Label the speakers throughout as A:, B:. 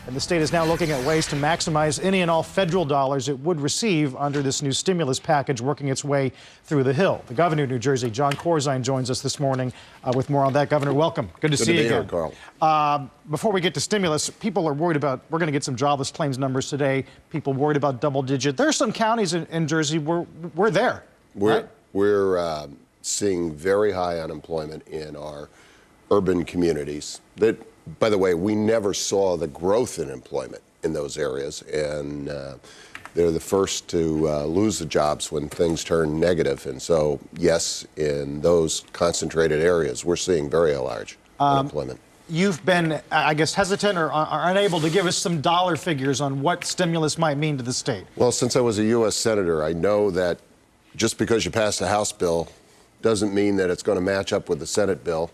A: And the state is now looking at ways to maximize any and all federal dollars it would receive under this new stimulus package working its way through the Hill. The governor of New Jersey, John Corzine, joins us this morning with more on that. Governor, welcome. Good to see you again.
B: Good to be here, Carl.
A: Before we get to stimulus, people are worried about, we're going to get some jobless claims numbers today. People worried about double digit. There are some counties in Jersey where we're there.
B: We're seeing very high unemployment in our urban communities. That, by the way, we never saw the growth in employment in those areas, and they're the first to lose the jobs when things turn negative. And so, yes, in those concentrated areas, we're seeing very large unemployment.
A: You've been, I guess, hesitant or unable to give us some dollar figures on what stimulus might mean to the state.
B: Well, since I was a U.S. Senator, I know that just because you pass a House bill doesn't mean that it's going to match up with the Senate bill.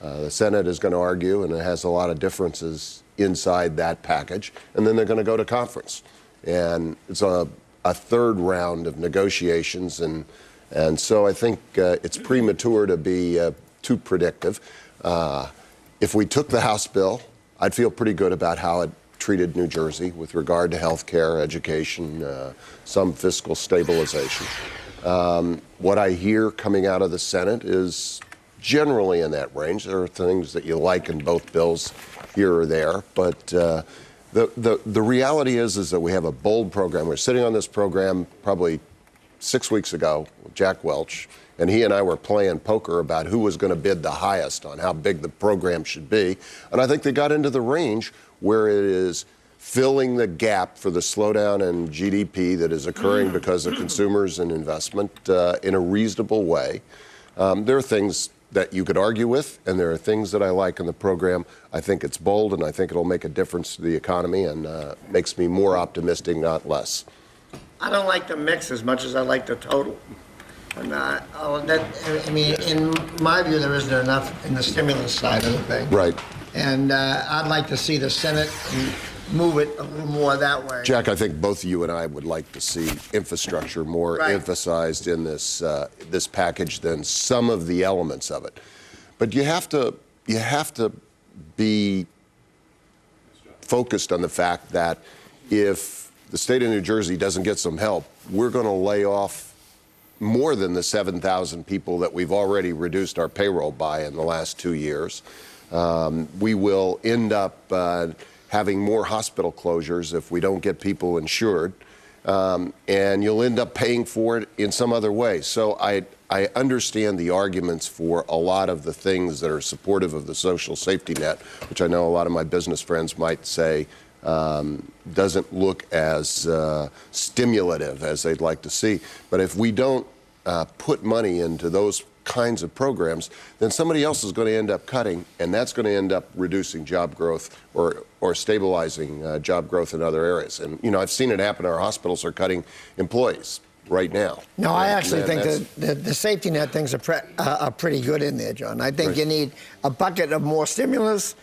B: The Senate is going to argue, and it has a lot of differences inside that package, and then they're going to go to conference. And it's a third round of negotiations, and so I think it's premature to be too predictive. If we took the House bill, I'd feel pretty good about how it treated New Jersey with regard to health care, education, some fiscal stabilization. What I hear coming out of the Senate is generally in that range. There are things that you like in both bills here or there, but the reality is that we have a bold program. We're sitting on this program probably 6 weeks ago with Jack Welch, and he and I were playing poker about who was going to bid the highest on how big the program should be, and I think they got into the range where it is filling the gap for the slowdown in GDP that is occurring because of consumers and investment in a reasonable way. There are things that you could argue with, and there are things that I like in the program. I think it's bold, and I think it'll make a difference to the economy, and makes me more optimistic, not less.
C: I don't like the mix as much as I like the total. And I mean, in my view, there isn't enough in the stimulus side of the thing.
B: Right.
C: And I'd like to see the Senate move it a little more that way.
B: Jack, I think both you and I would like to see infrastructure more emphasized in this this package than some of the elements of it. But you have to be focused on the fact that if the state of New Jersey doesn't get some help, we're going to lay off more than the 7,000 people that we've already reduced our payroll by in the last 2 years. We will end up having more hospital closures if we don't get people insured, and you'll end up paying for it in some other way. So I understand the arguments for a lot of the things that are supportive of the social safety net, which I know a lot of my business friends might say doesn't look as stimulative as they'd like to see. But if we don't put money into those kinds of programs, then somebody else is going to end up cutting, and that's going to end up reducing job growth or stabilizing job growth in other areas. And, you know, I've seen it happen. Our hospitals are cutting employees right now.
C: No, I actually think the safety net things are pretty good in there, John. I think you need a bucket of more stimulus,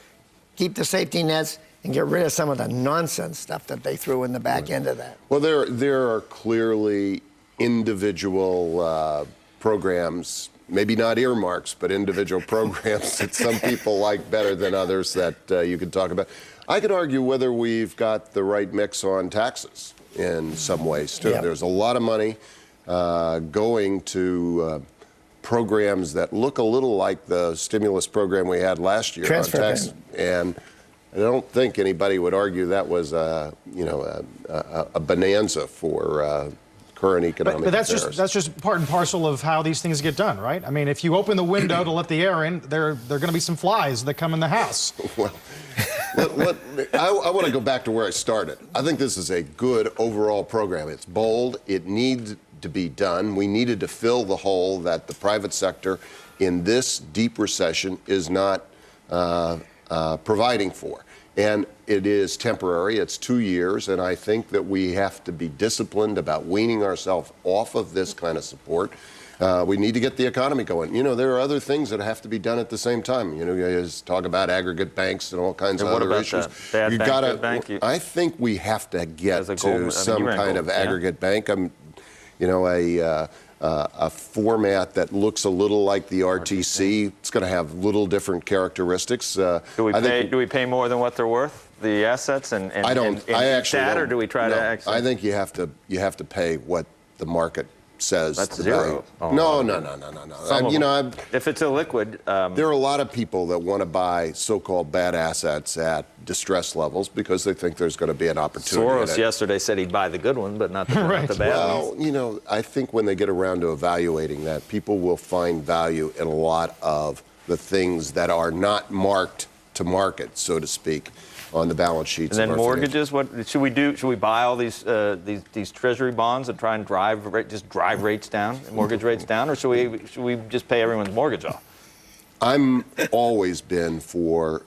C: keep the safety nets, and get rid of some of the nonsense stuff that they threw in the back end of that.
B: Well, there are clearly individual programs, maybe not earmarks, but individual programs that some people like better than others that you could talk about. I could argue whether we've got the right mix on taxes in some ways, too.
C: Yeah.
B: There's a lot of money going to programs that look a little like the stimulus program we had last year on taxes. And I don't think anybody would argue that was a bonanza for current economic
A: but that's
B: affairs.
A: that's just part and parcel of how these things get done, right? I mean, if you open the window to let the air in, there are going to be some flies that come in the house.
B: Well, I want to go back to where I started. I think this is a good overall program. It's bold. It needs to be done. We needed to fill the hole that the private sector in this deep recession is not providing for. And it is temporary. It's 2 years, and I think that we have to be disciplined about weaning ourselves off of this kind of support. We need to get the economy going. You know, there are other things that have to be done at the same time. You know, you guys talk about aggregate banks and all kinds of other issues.
D: Bad bank, good bank?
B: I think we have to get to some kind of aggregate bank. You know, a format that looks a little like the RTC. It's going to have little different characteristics.
D: Do we pay more than what they're worth, the assets, and
B: I don't. I actually
D: that,
B: don't,
D: or do we try
B: no,
D: to actually?
B: I think you have to pay what the market says.
D: That's
B: the
D: zero.
B: value. No.
D: If it's illiquid,
B: there are a lot of people that want to buy so-called bad assets at distress levels because they think there's going to be an opportunity.
D: Soros yesterday said he'd buy the good one, but not the, not the bad
B: well,
D: ones.
B: I think when they get around to evaluating that, people will find value in a lot of the things that are not marked to market, so to speak, on the balance sheets.
D: And then mortgages. What should we do? Should we buy all these treasury bonds and try and drive rates down, mortgage rates down, or should we just pay everyone's mortgage off?
B: I'm always been for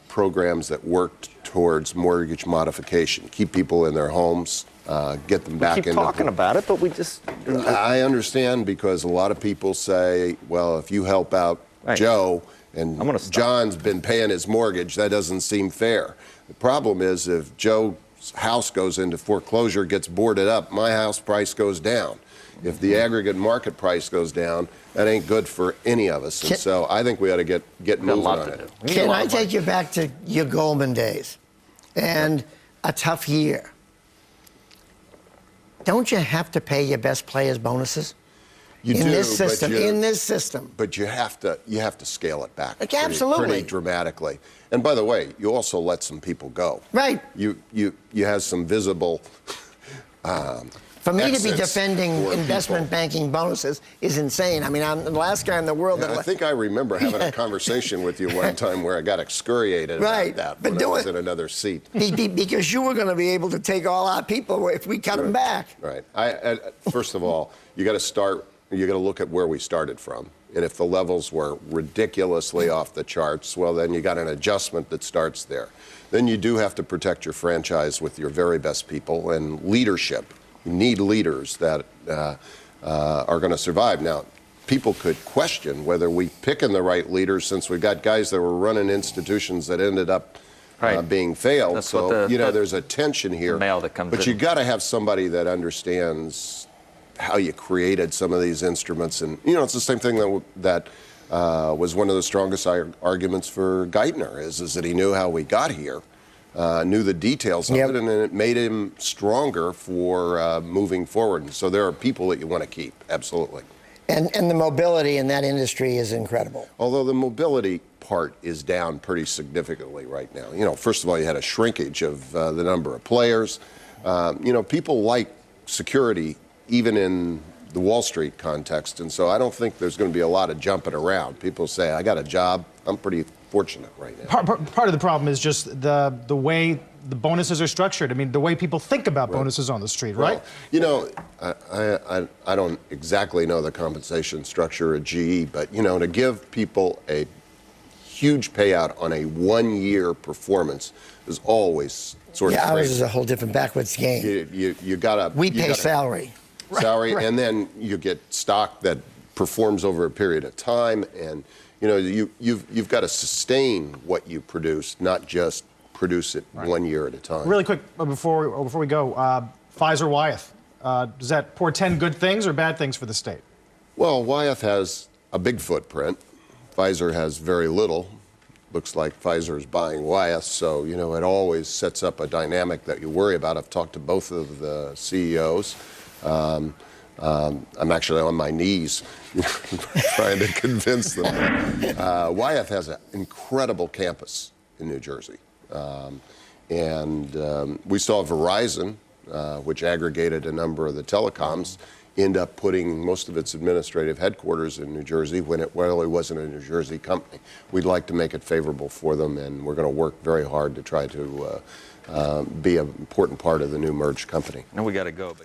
B: programs that work towards mortgage modification, keep people in their homes, get them back into.
D: We keep talking about it, but we just.
B: I understand, because a lot of people say, well, if you help out Joe. And John's been paying his mortgage, that doesn't seem fair. The problem is, if Joe's house goes into foreclosure, gets boarded up, my house price goes down. If the aggregate market price goes down, that ain't good for any of us. And so I think we ought to get moving on it.
C: Can I take you back to your Goldman days and a tough year? Don't you have to pay your best players bonuses?
B: You
C: in
B: do,
C: this system,
B: but you have to scale it back
C: pretty
B: dramatically. And by the way, you also let some people go.
C: Right.
B: You have some visible.
C: For me to be defending investment banking bonuses is insane. I mean, I'm the last guy in the world.
B: I think I remember having a conversation with you one time where I got excoriated about that when I was in another seat.
C: Because you were going to be able to take all our people if we cut them back.
B: Right. First of all, you got to start. You got to look at where we started from. And if the levels were ridiculously off the charts, well, then you got an adjustment that starts there. Then you do have to protect your franchise with your very best people and leadership. You need leaders that are going to survive. Now, people could question whether we picking the right leaders, since we've got guys that were running institutions that ended up being failed.
D: That's
B: so, there's a tension here. But you got to have somebody that understands how you created some of these instruments. And, it's the same thing that was one of the strongest arguments for Geithner, is that he knew how we got here, knew the details of it, and it made him stronger for moving forward. And so there are people that you want to keep, absolutely.
C: And the mobility in that industry is incredible.
B: Although the mobility part is down pretty significantly right now. First of all, you had a shrinkage of the number of players. People like security, even in the Wall Street context. And so I don't think there's going to be a lot of jumping around. People say, I got a job. I'm pretty fortunate right now.
A: Part of the problem is just the way the bonuses are structured. I mean, the way people think about bonuses on the street, right?
B: Well, I don't exactly know the compensation structure at GE, but, to give people a huge payout on a one-year performance is always sort of crazy.
C: Ours is a whole different backwards game.
B: You gotta.
C: We pay salary.
B: And then you get stock that performs over a period of time, and you've got to sustain what you produce, not just produce it 1 year at a time.
A: Really quick before we go, Pfizer Wyeth, does that portend good things or bad things for the state?
B: Well, Wyeth has a big footprint. Pfizer has very little. Looks like Pfizer is buying Wyeth, so it always sets up a dynamic that you worry about. I've talked to both of the CEOs. I'm actually on my knees trying to convince them. Wyeth has an incredible campus in New Jersey. And we saw Verizon, which aggregated a number of the telecoms, end up putting most of its administrative headquarters in New Jersey when it really wasn't a New Jersey company. We'd like to make it favorable for them, and we're going to work very hard to try to be an important part of the new merged company.
D: And we got to go.